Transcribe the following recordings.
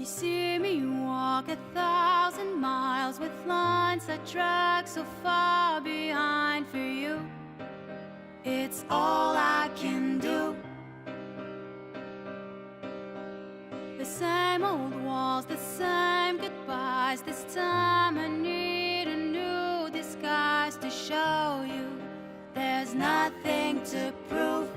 You see me walk 1,000 miles with lines that drag so far behind for you. It's all I can do. The same old walls, the same goodbyes. This time I need a new disguise to show you there's nothing to prove.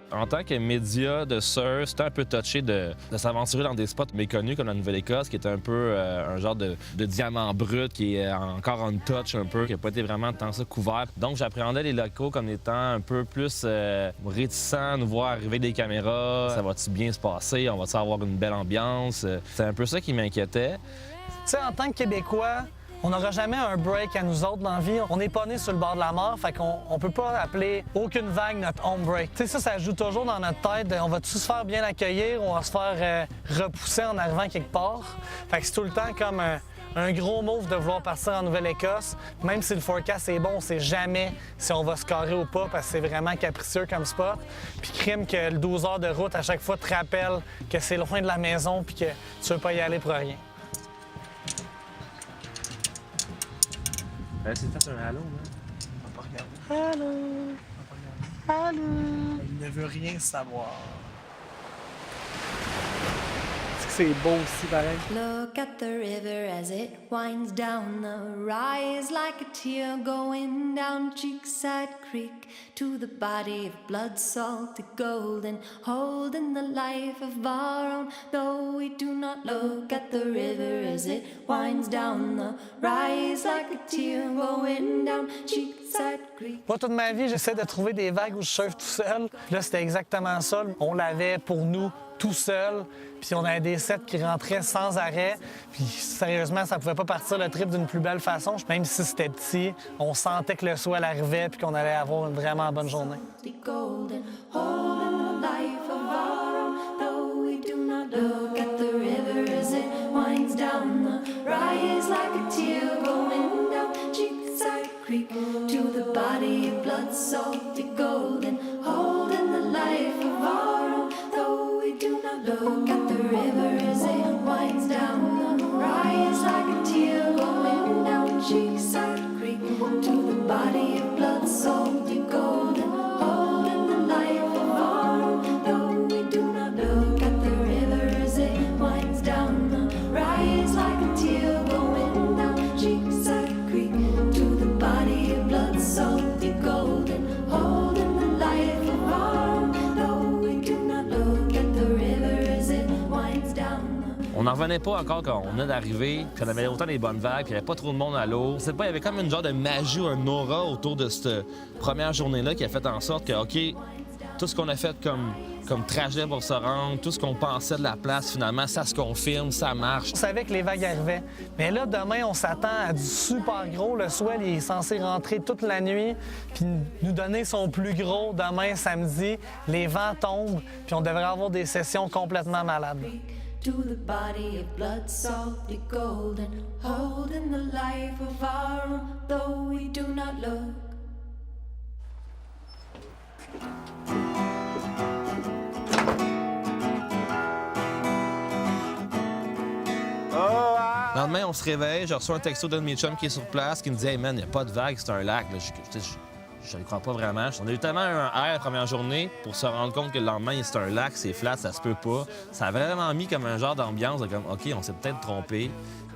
En tant que média de surf, c'était un peu touché de s'aventurer dans des spots méconnus comme la Nouvelle-Écosse, qui est un peu un genre de diamant brut qui est encore en touch un peu, qui n'a pas été vraiment tant ça couvert. Donc j'appréhendais les locaux comme étant un peu plus réticents à nous voir arriver des caméras. Ça va-tu bien se passer? On va-tu avoir une belle ambiance? C'est un peu ça qui m'inquiétait. Tu sais, en tant que Québécois, on n'aura jamais un break à nous autres dans la vie. On n'est pas nés sur le bord de la mort, fait qu'on peut pas appeler aucune vague notre home break. Tu sais, ça joue toujours dans notre tête. On va-tu se faire bien accueillir ou on va se faire repousser en arrivant quelque part? Fait que c'est tout le temps comme un gros move de vouloir partir en Nouvelle-Écosse. Même si le forecast est bon, on sait jamais si on va se carrer ou pas parce que c'est vraiment capricieux comme spot. Puis crime que le 12 heures de route à chaque fois te rappelle que c'est loin de la maison puis que tu veux pas y aller pour rien. C'est fait un halo, hein? On va pas regarder. Allô? On va pas regarder. Allô? Il ne veut rien savoir. Est-ce que c'est beau aussi, pareil? Look at the river as it winds down the rise like a tear going down Cheekside Creek to the body of blood salty golden holding the life of our own. Though we do not look at the river as it winds down the rise like a tear going down Cheekside Creek. Moi, toute ma vie, j'essaie de trouver des vagues où je surfe tout seul. Puis là, c'était exactement ça. On l'avait pour nous tout seul. Puis on avait des sets qui rentraient sans arrêt. Puis sérieusement, ça pouvait pas partir le trip d'une plus belle façon. Même si c'était petit, on sentait que le swell arrivait puis qu'on allait avoir une vraiment bonne journée. Look at the river as it winds down the rise like a tear going down Cheekside Creek to the body of blood salty golden holding the life of our own. Though we do not look at the river as it winds down the rise like a tear going down Cheekside Creek to the body of blood salty golden holding the life of our own. Though we do not look at the river. On n'en revenait pas encore quand on venait d'arriver, puis on avait autant des bonnes vagues, puis il n'y avait pas trop de monde à l'eau. C'est pas, il y avait comme une genre de magie ou un aura autour de cette première journée-là qui a fait en sorte que, OK, tout ce qu'on a fait comme trajet pour se rendre, tout ce qu'on pensait de la place, finalement, ça se confirme, ça marche. On savait que les vagues arrivaient. Mais là, demain, on s'attend à du super gros. Le swell il est censé rentrer toute la nuit puis nous donner son plus gros demain, samedi. Les vents tombent, puis on devrait avoir des sessions complètement malades. To the body of blood salty golden holding the life of our own, though we do not look. Le lendemain, on se réveille, je reçois un texto d'un de mes chums qui est sur place qui me dit « Hey man, il n'y a pas de vague, c'est un lac. » Je ne crois pas vraiment. On a eu tellement un air la première journée pour se rendre compte que le lendemain, c'est un lac, c'est flat, ça se peut pas. Ça a vraiment mis comme un genre d'ambiance de comme « OK, on s'est peut-être trompé. »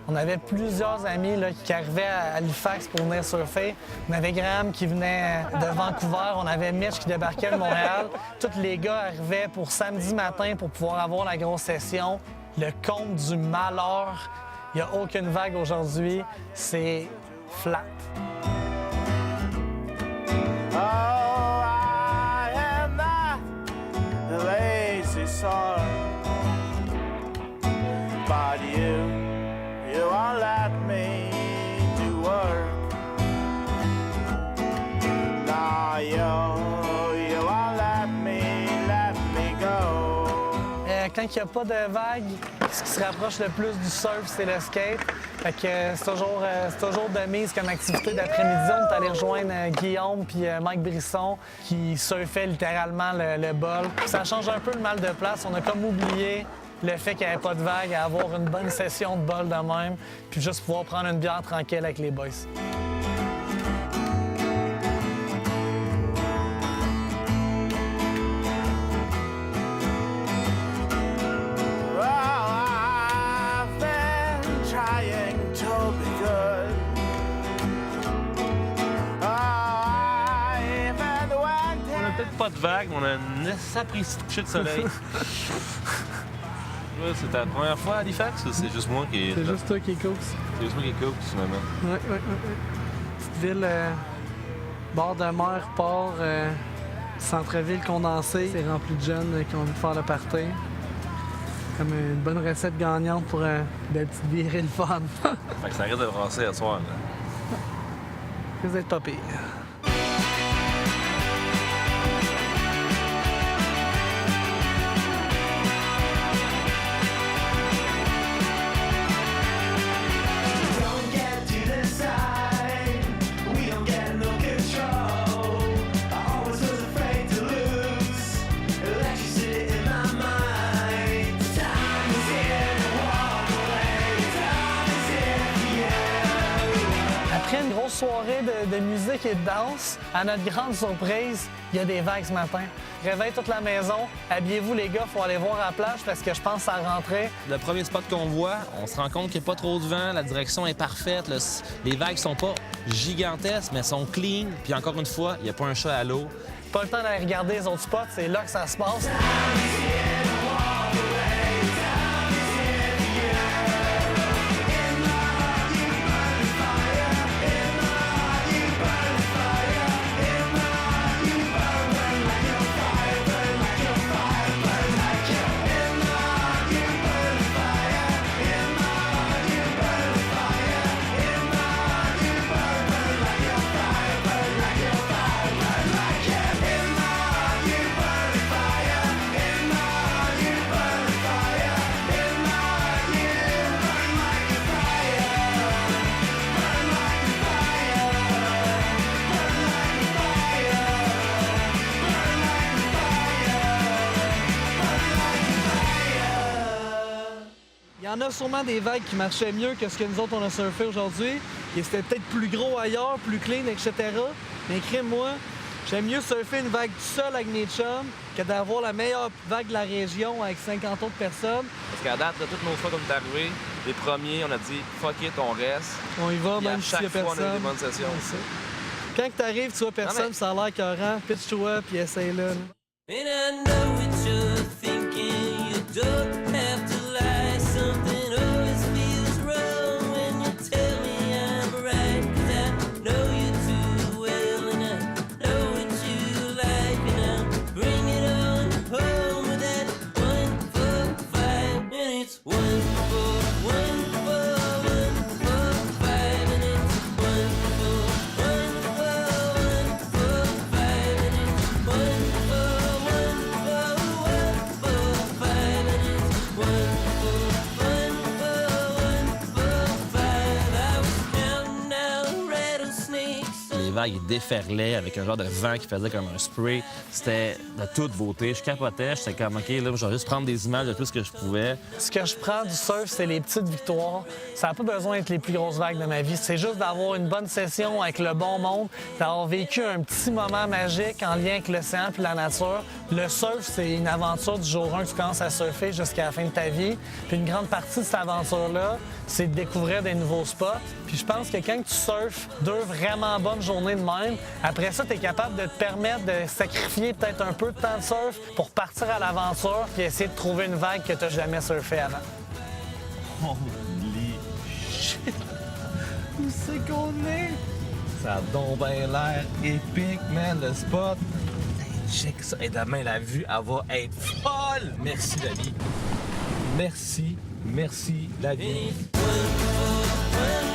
On avait plusieurs amis là, qui arrivaient à Halifax pour venir surfer. On avait Graham qui venait de Vancouver. On avait Mitch qui débarquait de Montréal. Tous les gars arrivaient pour samedi matin pour pouvoir avoir la grosse session. Le compte du malheur. Il n'y a aucune vague aujourd'hui. C'est flat. Oh, I am not the lazy son, but you won't let me do work. No, you won't let me go. Quand il n'y a pas de vague, ce qui se rapproche le plus du surf, c'est le skate. Fait que c'est toujours de mise comme activité d'après-midi. On est allé rejoindre Guillaume puis Mike Brisson qui surfaient littéralement le bol. Ça change un peu le mal de place. On a comme oublié le fait qu'il n'y avait pas de vagues, à avoir une bonne session de bol de même, puis juste pouvoir prendre une bière tranquille avec les boys. Well, I've been trying to be good. I've been On a peut-être pas de vagues, mais on a une sapristi de coucher de soleil. Ouais, c'est ta première fois à Halifax ou c'est juste moi qui... C'est juste toi qui cook. C'est juste moi qui coupe, finalement. Ouais. Petite ville, bord de mer, port, centre-ville condensé. C'est rempli de jeunes qui ont envie de faire le party. Comme une bonne recette gagnante pour des petites virées le fun. Fait que ça risque de brasser à soir, là. Vous êtes pas pire. Après une grosse soirée de musique et de danse, à notre grande surprise, il y a des vagues ce matin. Réveille toute la maison, habillez-vous les gars, faut aller voir à la plage parce que je pense à rentrer. Le premier spot qu'on voit, on se rend compte qu'il n'y a pas trop de vent, la direction est parfaite, les vagues sont pas gigantesques, mais sont clean. Puis encore une fois, il n'y a pas un chat à l'eau. Pas le temps d'aller regarder les autres spots, c'est là que ça se passe. Il y en a sûrement des vagues qui marchaient mieux que ce que nous autres on a surfé aujourd'hui. Et c'était peut-être plus gros ailleurs, plus clean, etc. Mais crime-moi, j'aime mieux surfer une vague tout seul avec mes chums que d'avoir la meilleure vague de la région avec 50 autres personnes. Parce qu'à date, là, toutes nos fois comme t'es arrivé, les premiers, on a dit fuck it, on reste. On y va, Puis à même s'il y a chaque fois, on a eu personne. des bonnes sessions. C'est ça. Quand t'arrives, tu vois personne, Non, mais- ça a l'air écœurant, pitch-toi puis essaye-le. là. And I know what you're thinking. You don't have to lie. Something always feels wrong when you tell me I'm right. 'Cause I know you too well and I know what you like. And I'll bring it on home with that 1 4 5. And it's 1 4 1 4 1 4 5. And it's 1 4 1 4 1 4 5. And it's 1 4 1 4 1 4 5. And it's 1 4 1 4 1 4 5. I was counting out rattlesnakes. Les vagues ils déferlaient avec un genre de vent qui faisait comme un spray. C'était de toute beauté. Je capotais. J'étais comme, OK, là, je vais juste prendre des images de tout ce que je pouvais. Ce que je prends du surf, c'est les petites victoires. Ça n'a pas besoin d'être les plus grosses vagues de ma vie. C'est juste d'avoir une bonne session avec le bon monde, d'avoir vécu un petit moment magique en lien avec l'océan puis la nature. Le surf, c'est une aventure du jour 1 que tu commences à surfer jusqu'à la fin de ta vie. Puis une grande partie de cette aventure-là, c'est de découvrir des nouveaux spots. Puis je pense que quand tu surfes 2 vraiment bonnes journées de même, après ça, tu es capable de te permettre de sacrifier peut-être un peu de temps de surf pour partir à l'aventure puis essayer de trouver une vague que tu n'as jamais surfée avant. Holy shit! Où c'est qu'on est? Ça a donc bien l'air épique, man, le spot. Hey, check ça. Et demain, la vue, elle va être folle! Merci, la vie. Merci, la vie. And it's 1 4 1